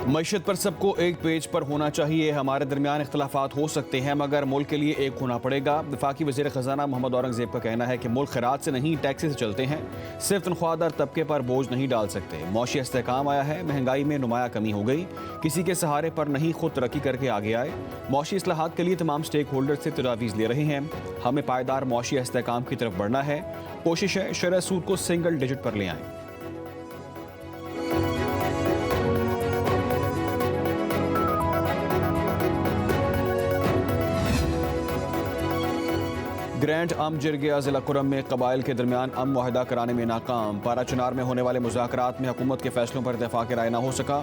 मईशत पर सबको एक पेज पर होना चाहिए। हमारे दरमियान इख्तलाफात हो सकते हैं मगर मुल्क के लिए एक होना पड़ेगा। वफाकी वज़ीर ख़जाना मोहम्मद औरंगज़ेब का कहना है कि मुल्क खैरात से नहीं टैक्स से चलते हैं, सिर्फ तनख्वाहदार तबके पर बोझ नहीं डाल सकते। मौशी इस्तेहकाम आया है, महंगाई में नुमाया कमी हो गई, किसी के सहारे पर नहीं खुद तरक्की करके आगे आए। मौशी इस्लाहात के लिए तमाम स्टेक होल्डर से तजावीज़ ले रहे हैं। हमें पायदार मौशी इस्तेहकाम की तरफ बढ़ना है। कोशिश है शरह सूद को सिंगल डिजिट पर ले आएँ। ग्रैंड अम जिरगिया जिला कुरम में कबाइल के दरमियान अम मुआहदा कराने में नाकाम। पाराचुनार में होने वाले मुज़ाकरात में हुकूमत के फैसलों पर इत्तेफाक राय न हो सका।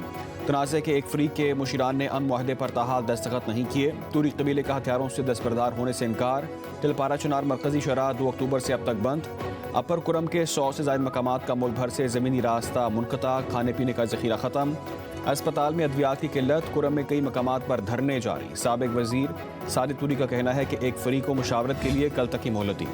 तनाज़े के एक फरीक के मुशीरान ने अम मुआहदे पर ताहाल दस्तखत नहीं किए। तूरी कबीले का हथियारों से दस्तबरदार होने से इनकार। तिल पाराचुनार मरकजी शराह 2 अक्टूबर से अब तक बंद। अपर कुरम के 100 से ज़ायद मकामात का मुल्क भर से ज़मीनी रास्ता मुनक़ता, खाने पीने का ज़ख़ीरा ख़त्म। अस्पताल में अद्वियात की किल्लत, कुरम में कई मकामात पर धरने जारी। साबिक वजीर सादिक तुरी का कहना है कि एक फरीक को मुशावरत के लिए कल तक की मोहलत दी।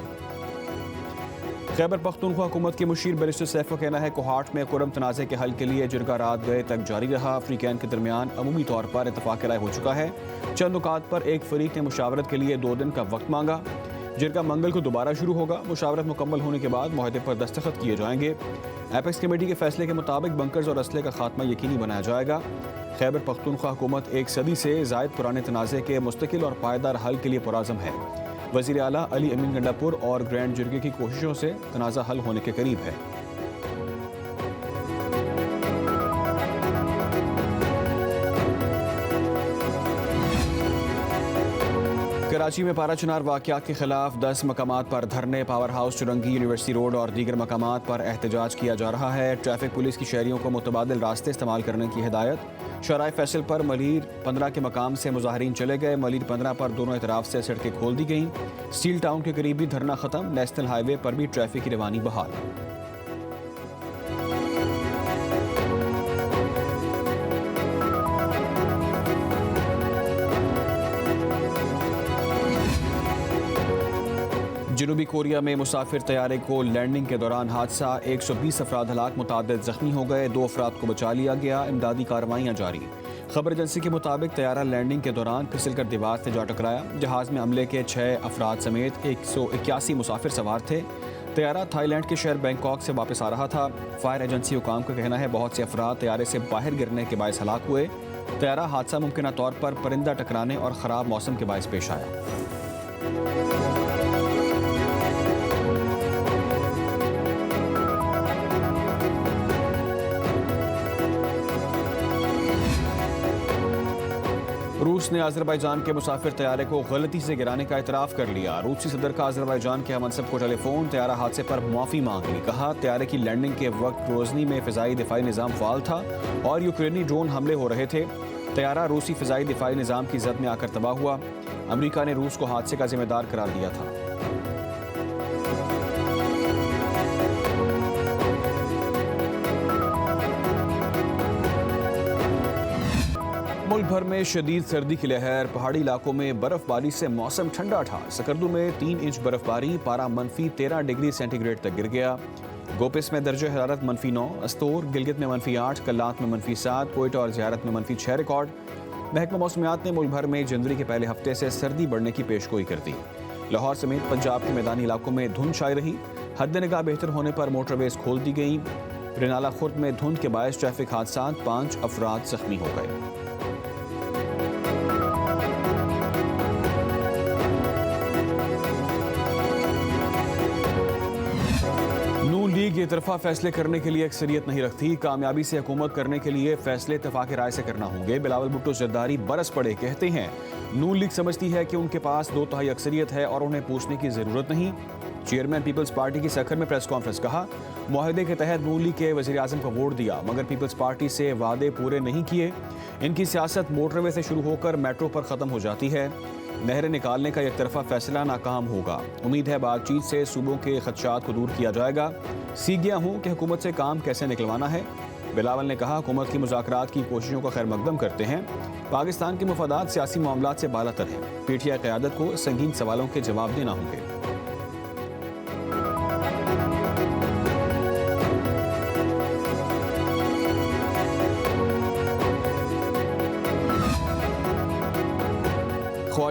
खैबर पख्तूनख्वा हुकूमत के मुशीर बैरिस्टर सैफ का कहना है कोहाट में कुरम तनाज़े के हल के लिए जिरगा रात गए तक जारी रहा। अफ्रीकैन के दरमियान अमूमी तौर पर इत्तफाक राय हो चुका है। चंद नुकात पर एक फरीक ने मुशावरत के लिए 2 दिन का वक्त मांगा। जिरगा मंगल को दोबारा शुरू होगा। मुशावरत मुकम्मल होने के बाद मुआहदे पर दस्तखत किए जाएंगे। एपेक्स कमेटी के फैसले के मुताबिक बंकर्स और असले का खात्मा यकीनी बनाया जाएगा। खैबर पख्तूनख्वा हुकूमत 1 सदी से ज़ायद पुराने तनाज़े के मुस्तकिल और पायदार हल के लिए पुराज़म है। वज़ीर आला अली अमीन गंडापुर और ग्रैंड जिरगे की कोशिशों से तनाज़ा हल होने के करीब है। कराची में पाराचुनार वाक़यात के खिलाफ 10 मकामात पर धरने, power house, Chowrangi, university road और दीगर मकामात पर एहतजाज किया जा रहा है। ट्रैफिक पुलिस की शहरियों को मुतबादिल रास्ते इस्तेमाल करने की हिदायत। शराय फैसल पर मलीर 15 के मकाम से मुजाहरीन चले गए। मलीर 15 पर दोनों तरफ से सड़कें खोल दी गईं। स्टील टाउन के करीब भी धरना खत्म। नेशनल हाईवे पर भी ट्रैफिक की रवानी बहाल। जनूबी कोरिया में मुसाफिर तैयारे को लैंडिंग के दौरान हादसा, 120 अफराद हलाक, मुतादिद जख्मी हो गए। 2 अफराद को बचा लिया गया। इमदादी कार्रवाइयाँ जारी। खबर एजेंसी के मुताबिक तैयारा लैंडिंग के दौरान फिसलकर दीवार से जा टकराया। जहाज़ में अमले के 6 अफराद समेत 181 मुसाफिर सवार थे। तैयारा थाईलैंड के शहर बैंकॉक से वापस आ रहा था। फायर एजेंसी हुकाम का कहना है बहुत से अफराद तैयारे से बाहर गिरने के बायस हलाक हुए। तैयारा हादसा मुमकिन तौर पर परिंदा टकराने और ख़राब मौसम के बायस पेश आया। रूस ने अजरबैजान के मुसाफिर तैयारे को गलती से गिराने का इतराफ़ कर लिया। रूसी सदर का अजरबैजान के हमनसब को टेलीफोन, तैयारा हादसे पर मुआफ़ी मांग ली। कहा तैयारे की लैंडिंग के वक्त ग्रोजनी में फ़िज़ाई दिफाई निज़ाम फ़ाल था और यूक्रेनी ड्रोन हमले हो रहे थे। तैयारा रूसी फ़िज़ाई दिफाई निज़ाम की जद में आकर तबाह हुआ। अमरीका ने रूस को हादसे का जिम्मेदार करार दिया था। मुल्क भर में शदीद सर्दी की लहर, पहाड़ी इलाकों में बर्फबारी से मौसम ठंडा था। सकरदू में 3 इंच बर्फबारी, पारा -13 डिग्री सेंटीग्रेड तक गिर गया। गोपिस में दर्जे हरारत -9, अस्तोर गिलगित में -8, कल्लात में -7, कोयटा और ज़ियारत में -6 रिकॉर्ड। महकमा मौसमियात ने मुल्क भर में जनवरी के पहले हफ्ते से सर्दी बढ़ने की पेशगोई कर दी। लाहौर समेत पंजाब के मैदानी इलाकों में धुंध छाई रही। हद निगाह बेहतर होने पर मोटरवेज खोल दी गई। रिनाला खुर्द में धुंध के बायस ट्रैफिक हादसा, 5 अफराद जख्मी हो गए। लीग ये तरफा फैसले करने के लिए अक्सरियत नहीं रखती। कामयाबी से हुकूमत करने के लिए फैसले इत्तेफाक राय से करना होंगे। बिलावल भुट्टो जरदारी बरस पड़े कहते हैं नून लीग समझती है कि उनके पास 2/3 अक्सरियत है और उन्हें पूछने की जरूरत नहीं। चेयरमैन पीपल्स पार्टी की सखर में प्रेस कॉन्फ्रेंस, कहा मुआहदे के तहत नून लीग के वज़ीर आज़म को वोट दिया मगर पीपल्स पार्टी से वादे पूरे नहीं किए। इनकी सियासत मोटरवे से शुरू होकर मेट्रो पर ख़त्म हो जाती है। नहरें निकालने का एक तरफा फैसला नाकाम होगा। उम्मीद है बातचीत से सूबों के खदशात को दूर किया जाएगा। सीख गया हूँ कि हुकूमत से काम कैसे निकलवाना है। बिलावल ने कहा हुकूमत की मुज़ाकरात की कोशिशों का खैर मकदम करते हैं। पाकिस्तान के मफादात सियासी मामलात से बालातर हैं। पीटीआई क़यादत को संगीन सवालों के जवाब देना होंगे।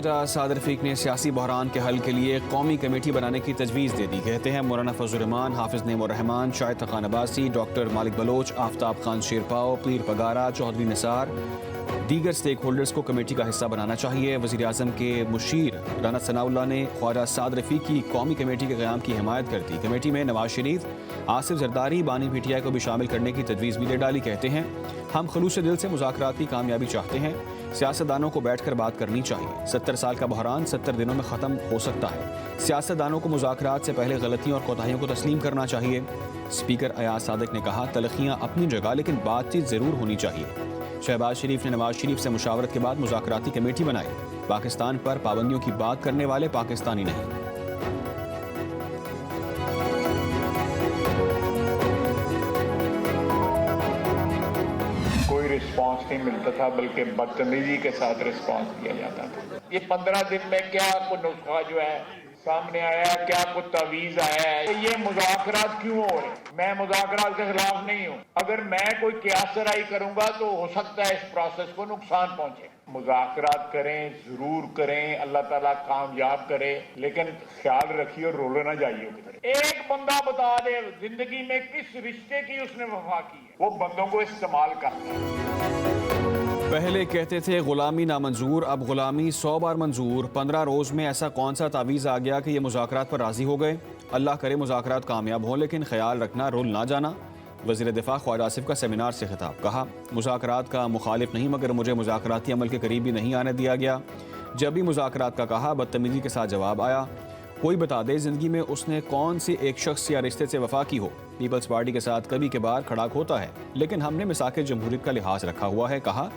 ख्वाजा साद रफीक ने सियासी बहरान के हल के लिए कौमी कमेटी बनाने की तजवीज़ दे दी। कहते हैं मौलाना फजल रहमान, हाफिज नईमुर रहमान, शाहिद खान अब्बासी, डॉक्टर मालिक बलोच, आफ्ताब खान शेरपाओ, पीर पगारा, चौधरी निसार, दीगर स्टेक होल्डर्स को कमेटी का हिस्सा बनाना चाहिए। वज़ीर आज़म के मुशीर राना सनाउल्लाह ने ख्वाजा साद रफीक की कौमी कमेटी के क़याम की हिमायत कर दी। कमेटी में नवाज शरीफ, आसिफ जरदारी, बानी पीटीआई को भी शामिल करने की तजवीज़ भी दे डाली। कहते हैं हम खलूस दिल से मुज़ाकरात की कामयाबी चाहते हैं। सियासतदानों को बैठकर बात करनी चाहिए। 70 साल का बहरान 70 दिनों में ख़त्म हो सकता है। सियासतदानों को मुज़ाकरात से पहले गलतियों और कोताहियों को तस्लीम करना चाहिए। स्पीकर अयाज सादिक ने कहा, तलखियाँ अपनी जगह लेकिन बातचीत ज़रूर होनी चाहिए। शहबाज शरीफ ने नवाज शरीफ से मुशावरत के बाद मुज़ाकराती कमेटी बनाई। पाकिस्तान पर पाबंदियों की बात करने वाले पाकिस्तानी नहीं। कोई रिस्पांस नहीं मिलता था, बल्कि बदतमीजी के साथ रिस्पांस दिया जाता था। ये 15 दिन में क्या कोई नुस्खा जो है सामने आया, क्या कुछ तवीज आया है? ये मुज़ाकरात क्यों हो रहे? मैं मुज़ाकरात के खिलाफ नहीं हूँ। अगर मैं कोई क़यासराई करूंगा तो हो सकता है इस प्रोसेस को नुकसान पहुंचे। मुज़ाकरात करें, जरूर करें, अल्लाह ताला कामयाब करे, लेकिन ख्याल रखिए रोलो ना जाइए किधर। एक बंदा बता दे जिंदगी में किस रिश्ते की उसने वफा की है, वो बंदों को इस्तेमाल करता है। पहले कहते थे गुलामी नामंजूर, अब गुलामी 100 बार मंजूर। 15 रोज़ में ऐसा कौन सा तावीज़ आ गया कि ये मुज़ाकरात पर राज़ी हो गए? अल्लाह करे मुज़ाकरात कामयाब हों, लेकिन ख्याल रखना रुल ना जाना। वज़ीर दिफ़ा ख्वाजा आसिफ का सेमिनार से खिताब। कहा, मुज़ाकरात का मुखालिफ नहीं, मगर मुझे मुज़ाकराती अमल के करीब भी नहीं आने दिया गया। जब भी मुज़ाकरात का कहा, बदतमीज़ी के साथ जवाब आया। कोई बता दे ज़िंदगी में उसने कौन सी एक शख्स या रिश्ते से वफा की हो। पीपल्स पार्टी के साथ कभी कभार खड़ाक होता है, लेकिन हमने मिसाक़ जमहूरियत का लिहाज रखा हुआ है। कहा,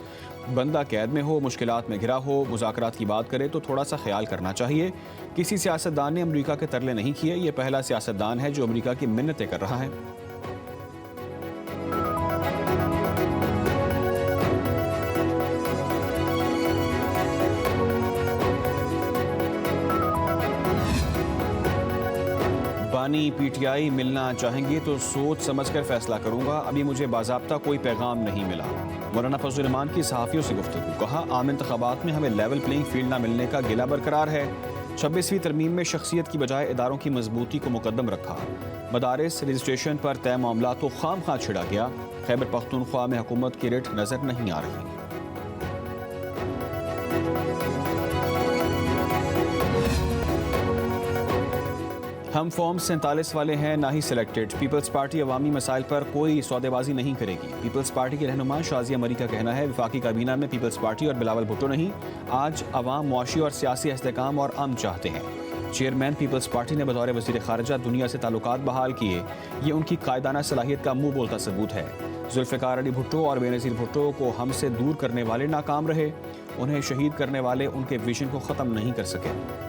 बंदा कैद में हो, मुश्किलात में घिरा हो, मुज़ाकरात की बात करे तो थोड़ा सा ख्याल करना चाहिए। किसी सियासतदान ने अमरीका के तरले नहीं किए। ये पहला सियासतदान है जो अमरीका की मिन्नतें कर रहा है। बानी पीटीआई मिलना चाहेंगे तो सोच समझ कर फैसला करूंगा। अभी मुझे बाज़ाब्ता कोई पैगाम नहीं मिला। मौलाना फजल रहमान की सहाफ़ियों से गुफ्तगू। कहा, आम इंतखाबात में हमें लेवल प्लेइंग फील्ड ना मिलने का गिला बरकरार है। 26वीं तरमीम में शख्सियत की बजाय इदारों की मजबूती को मुकद्दम रखा। मदारिस रजिस्ट्रेशन पर तय मामला तो खाम खा छिड़ा गया। खैबर पख्तूनख्वा में हुकूमत की रिट नज़र नहीं आ रही। हम फॉर्म 47 वाले हैं, ना ही सिलेक्टेड। पीपल्स पार्टी अवामी मसाइल पर कोई सौदेबाजी नहीं करेगी। पीपल्स पार्टी के रहनुमा शाजिया मरी का कहना है, वफाकी काबीना में पीपल्स पार्टी और बिलावल भुट्टो नहीं। आज अवाम मुआशी और सियासी इस्तेहकाम और अमन चाहते हैं। चेयरमैन पीपल्स पार्टी ने बतौर वज़ीर ख़ारिजा दुनिया से ताल्लुकात बहाल किए। ये उनकी कायदाना सलाहियत का मुँह बोलता सबूत है। जुल्फ़िकार अली भुट्टो और बेनज़ीर भुट्टो को हमसे दूर करने वाले नाकाम रहे। उन्हें शहीद करने वाले उनके विजन को ख़त्म नहीं कर सके।